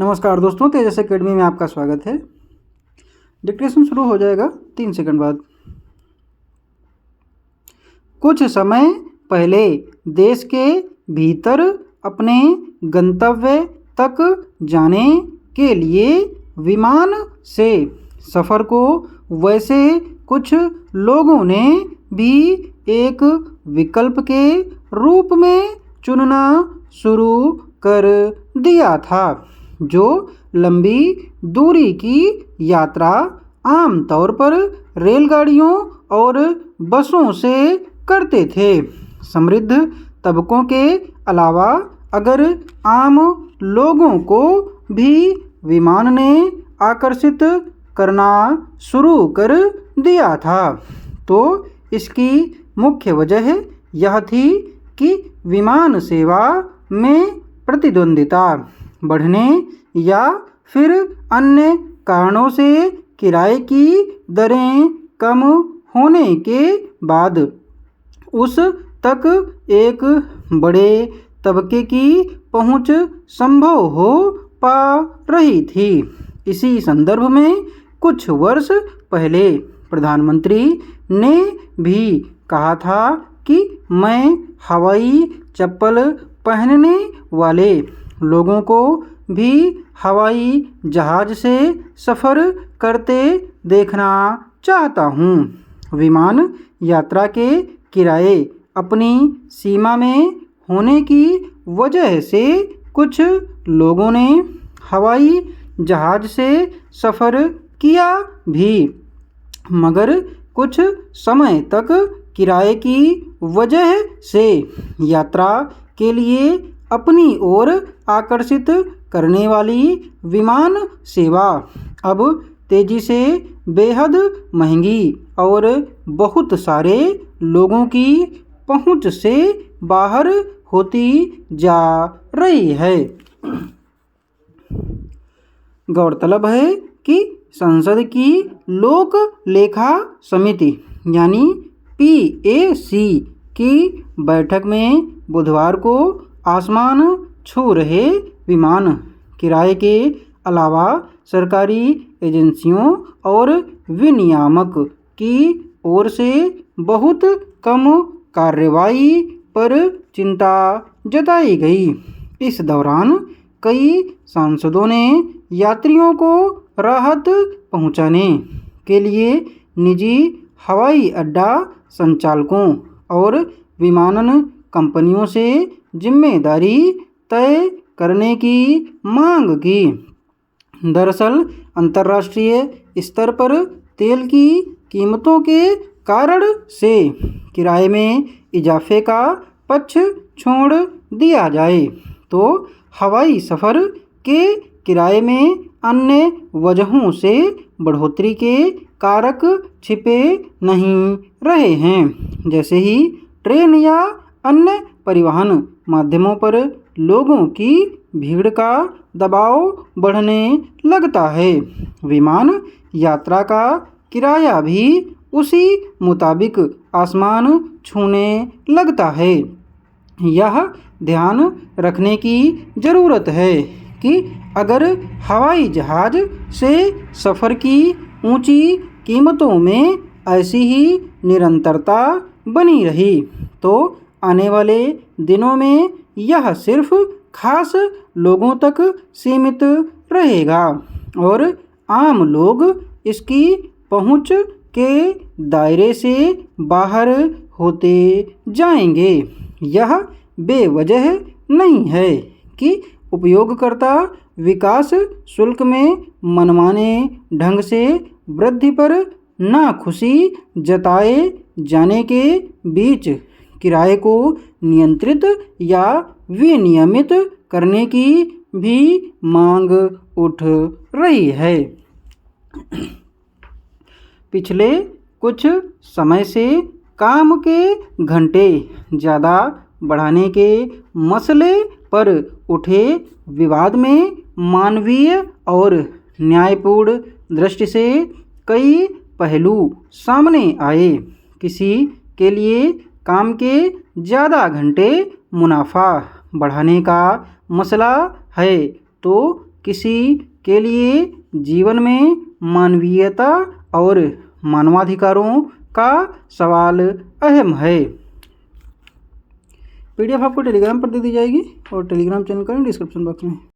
नमस्कार दोस्तों, तेजस एकेडमी में आपका स्वागत है। डिक्टेशन शुरू हो जाएगा 3 सेकंड बाद। कुछ समय पहले देश के भीतर अपने गंतव्य तक जाने के लिए विमान से सफ़र को वैसे कुछ लोगों ने भी एक विकल्प के रूप में चुनना शुरू कर दिया था, जो लंबी दूरी की यात्रा आमतौर पर रेलगाड़ियों और बसों से करते थे। समृद्ध तबकों के अलावा अगर आम लोगों को भी विमान ने आकर्षित करना शुरू कर दिया था, तो इसकी मुख्य वजह यह थी कि विमान सेवा में प्रतिद्वंदिता बढ़ने या फिर अन्य कारणों से किराए की दरें कम होने के बाद उस तक एक बड़े तबके की पहुंच संभव हो पा रही थी। इसी संदर्भ में कुछ वर्ष पहले प्रधानमंत्री ने भी कहा था कि मैं हवाई चप्पल पहनने वाले लोगों को भी हवाई जहाज़ से सफ़र करते देखना चाहता हूँ। विमान यात्रा के किराए अपनी सीमा में होने की वजह से कुछ लोगों ने हवाई जहाज़ से सफ़र किया भी, मगर कुछ समय तक किराए की वजह से यात्रा के लिए अपनी ओर आकर्षित करने वाली विमान सेवा अब तेज़ी से बेहद महंगी और बहुत सारे लोगों की पहुंच से बाहर होती जा रही है। गौरतलब है कि संसद की लोक लेखा समिति यानी PAC की बैठक में बुधवार को आसमान छू रहे विमान किराए के अलावा सरकारी एजेंसियों और विनियामक की ओर से बहुत कम कार्रवाई पर चिंता जताई गई। इस दौरान कई सांसदों ने यात्रियों को राहत पहुंचाने के लिए निजी हवाई अड्डा संचालकों और विमानन कंपनियों से जिम्मेदारी तय करने की मांग की। दरअसल अंतर्राष्ट्रीय स्तर पर तेल की कीमतों के कारण से किराए में इजाफे का पक्ष छोड़ दिया जाए तो हवाई सफ़र के किराए में अन्य वजहों से बढ़ोतरी के कारक छिपे नहीं रहे हैं, जैसे ही ट्रेन या अन्य परिवहन माध्यमों पर लोगों की भीड़ का दबाव बढ़ने लगता है। विमान यात्रा का किराया भी उसी मुताबिक आसमान छूने लगता है। यह ध्यान रखने की ज़रूरत है कि अगर हवाई जहाज़ से सफ़र की ऊंची कीमतों में ऐसी ही निरंतरता बनी रही तो आने वाले दिनों में यह सिर्फ खास लोगों तक सीमित रहेगा और आम लोग इसकी पहुंच के दायरे से बाहर होते जाएंगे। यह बेवजह नहीं है कि उपयोगकर्ता विकास शुल्क में मनमाने ढंग से वृद्धि पर नाखुशी जताए जाने के बीच किराए को नियंत्रित या विनियमित करने की भी मांग उठ रही है। पिछले कुछ समय से काम के घंटे ज़्यादा बढ़ाने के मसले पर उठे विवाद में मानवीय और न्यायपूर्ण दृष्टि से कई पहलू सामने आए। किसी के लिए काम के ज़्यादा घंटे मुनाफा बढ़ाने का मसला है तो किसी के लिए जीवन में मानवीयता और मानवाधिकारों का सवाल अहम है। PDF आपको टेलीग्राम पर दे दी जाएगी और टेलीग्राम चैनल का डिस्क्रिप्शन बॉक्स में।